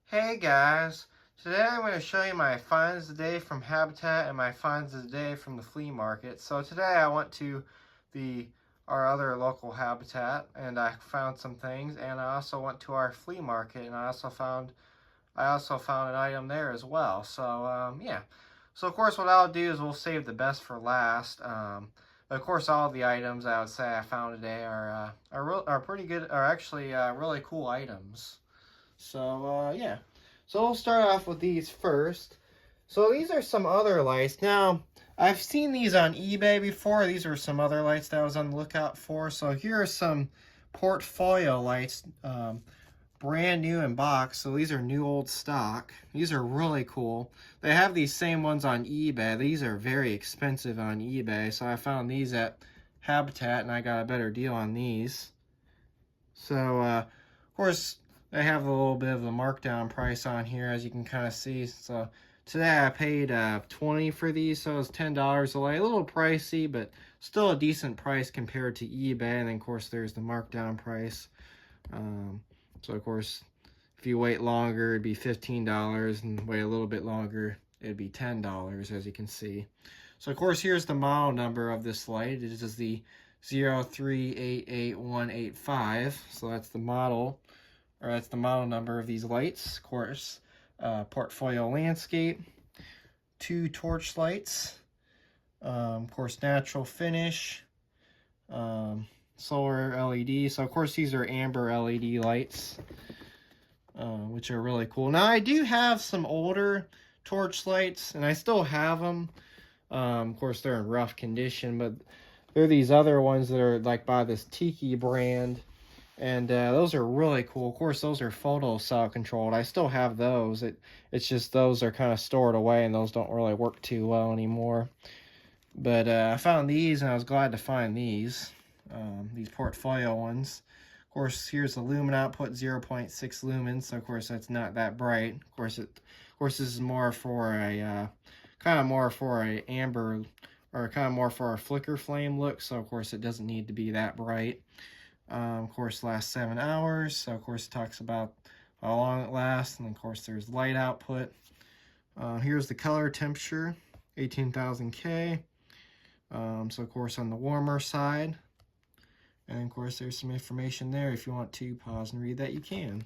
Hey guys, today I'm going to show you my finds of the day from Habitat and my finds of the day from the flea market. So today I went to the our other local Habitat and I found some things, and I also went to our flea market and I also found an item there as well. So yeah. So of course what I'll do is we'll save the best for last. Of course all the items I would say I found today are pretty good, are actually really cool items. So, yeah. So we'll start off with these first. So these are some other lights. Now, I've seen these on eBay before. These are some other lights that I was on the lookout for. So here are some portfolio lights, brand new in box. So these are new old stock. These are really cool. They have these same ones on eBay. These are very expensive on eBay. So I found these at Habitat and I got a better deal on these. So, of course, they have a little bit of a markdown price on here, as you can kind of see. So today I paid $20 for these, so it's $10 a light. A little pricey, but still a decent price compared to eBay. And then, of course, there's the markdown price. So, of course, if you wait longer, it'd be $15, and wait a little bit longer, it'd be $10, as you can see. So, of course, here's the model number of this light. It is the 0388185. So that's the model, or that's the model number of these lights. Of course, portfolio landscape, 2 torch lights, of course, natural finish, solar LED. So of course these are amber LED lights, which are really cool. Now I do have some older torch lights, and I still have them. Of course they're in rough condition, but there are these other ones that are like by this Tiki brand, and those are really cool. Of course, those are photo cell controlled. I still have those. It's just those are kind of stored away, and those don't really work too well anymore. But I found these, and I was glad to find these portfolio ones. Of course, here's the lumen output, 0.6 lumens. So of course, that's not that bright. Of course, this is more for a kind of more for a amber, or kind of more for a flicker flame look. So of course, it doesn't need to be that bright. Of course, lasts 7 hours. So of course, it talks about how long it lasts, and of course, there's light output. Here's the color temperature, 18,000 K. So of course, on the warmer side. And of course, there's some information there. If you want to pause and read that, you can.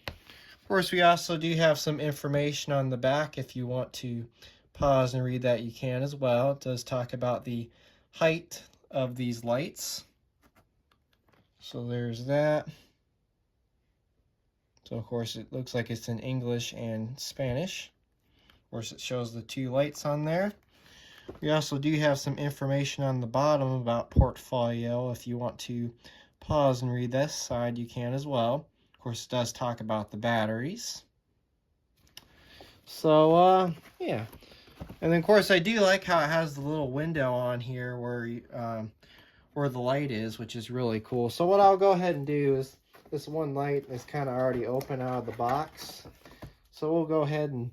Of course, we also do have some information on the back. If you want to pause and read that, you can as well. It does talk about the height of these lights. So there's that. So of course, it looks like it's in English and Spanish. Of course, it shows the 2 lights on there. We also do have some information on the bottom about portfolio. If you want to pause and read this side, you can as well. Of course, it does talk about the batteries. So, yeah. And then, of course, I do like how it has the little window on here where the light is, which is really cool. So what I'll go ahead and do is, this one light is kind of already open out of the box. So we'll go ahead and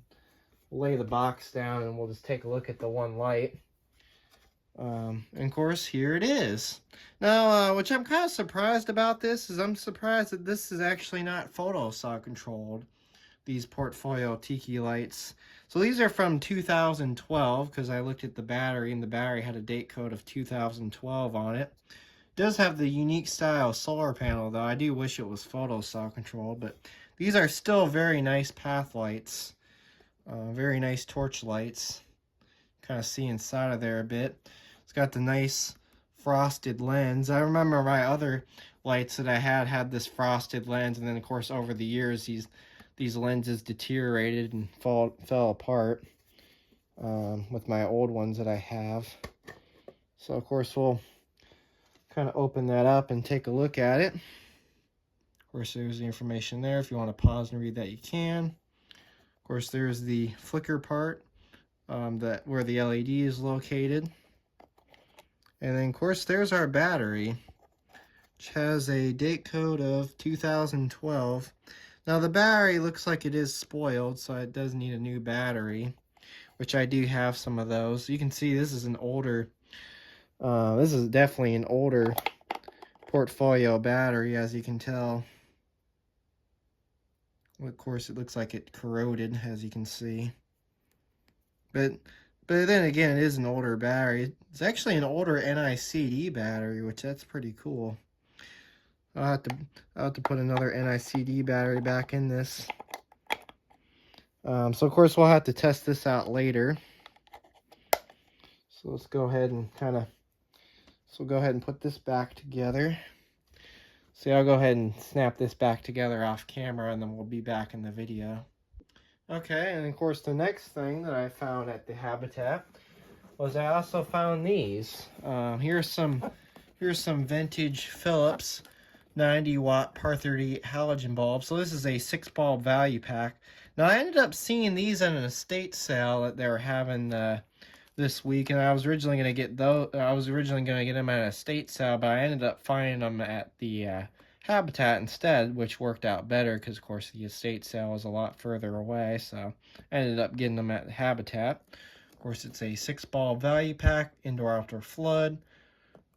lay the box down, and we'll just take a look at the one light. And of course, here it is. Now, which I'm kind of surprised about this, is I'm surprised that this is actually not photo cell controlled, these portfolio Tiki lights. So these are from 2012, because I looked at the battery, and the battery had a date code of 2012 on it. It does have the unique style solar panel, though. I do wish it was photo cell controlled, but these are still very nice path lights. Very nice torch lights. Kind of see inside of there a bit. It's got the nice frosted lens. I remember my other lights that I had this frosted lens, and then of course over the years these lenses deteriorated and fell apart with my old ones that I have. So of course we'll kind of open that up and take a look at it. Of course, there's the information there. If you want to pause and read that, you can. Of course, there's the flicker part, where the LED is located. And then, of course, there's our battery, which has a date code of 2012. Now, the battery looks like it is spoiled, so it does need a new battery, which I do have some of those. You can see this is an older, this is definitely an older portfolio battery, as you can tell. Of course, it looks like it corroded, as you can see. But then again, it is an older battery. It's actually an older NICD battery, which that's pretty cool. I'll have to put another NICD battery back in this. So of course we'll have to test this out later. So let's go ahead and go ahead and put this back together. So I'll go ahead and snap this back together off camera, and then we'll be back in the video. Okay, and of course the next thing that I found at the Habitat was I also found these. Here's some vintage Philips 90-watt par 38 halogen bulb. So this is a 6-bulb value pack. Now I ended up seeing these at an estate sale that they were having this week, and I was originally going to get those. I was originally going to get them at an estate sale, but I ended up finding them at the Habitat instead, which worked out better because, of course, the estate sale was a lot further away. So I ended up getting them at the Habitat. Of course, it's a 6-bulb value pack, indoor-outdoor flood.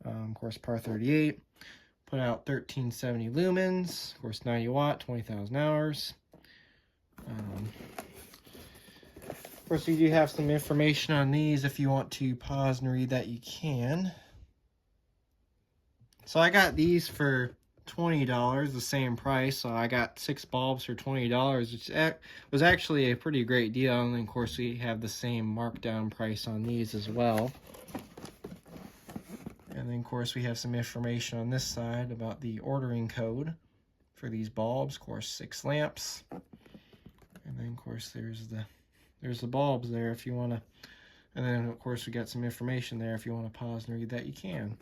Of course, par 38. Put out 1370 lumens. Of course, 90 watt, 20,000 hours. Of course, we do have some information on these. If you want to pause and read that, you can. So I got these for $20, the same price. So I got 6 bulbs for $20, which was actually a pretty great deal. And then, of course, we have the same markdown price on these as well. And then, of course, we have some information on this side about the ordering code for these bulbs. Of course, 6 lamps. And then, of course, there's the bulbs there if you want to. And then, of course, we got some information there. If you want to pause and read that, you can.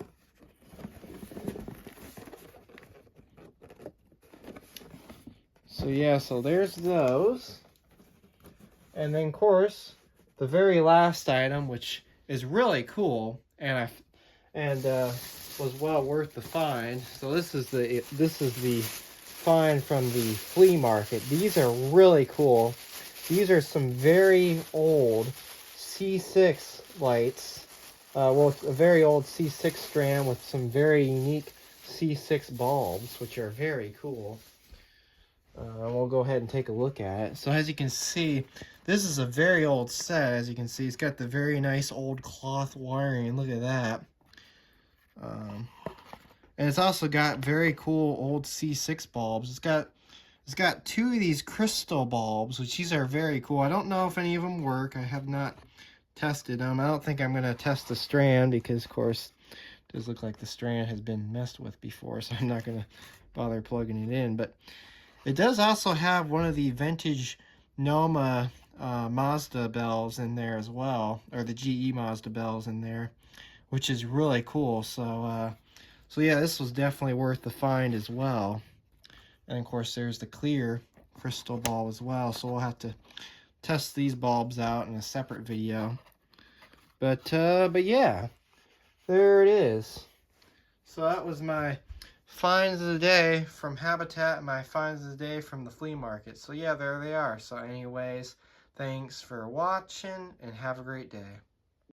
So, yeah, so there's those. And then, of course, the very last item, which is really cool, and was well worth the find. So this is the find from the Flea Market. These are really cool. These are some very old C6 lights. Well, it's a very old C6 strand with some very unique C6 bulbs, which are very cool. We'll go ahead and take a look at it. So as you can see, this is a very old set. As you can see, it's got the very nice old cloth wiring. Look at that. And it's also got very cool old C6 bulbs. It's got 2 of these crystal bulbs, which these are very cool. I don't know if any of them work. I have not tested them. I don't think I'm going to test the strand because, of course, it does look like the strand has been messed with before, so I'm not going to bother plugging it in. But it does also have one of the vintage Noma Mazda bells in there as well, or the GE Mazda bells in there, which is really cool. So yeah, this was definitely worth the find as well. And of course, there's the clear crystal bulb as well. So we'll have to test these bulbs out in a separate video. But yeah, there it is. So that was my finds of the day from Habitat and my finds of the day from the Flea Market. So yeah, there they are. So anyways, thanks for watching and have a great day.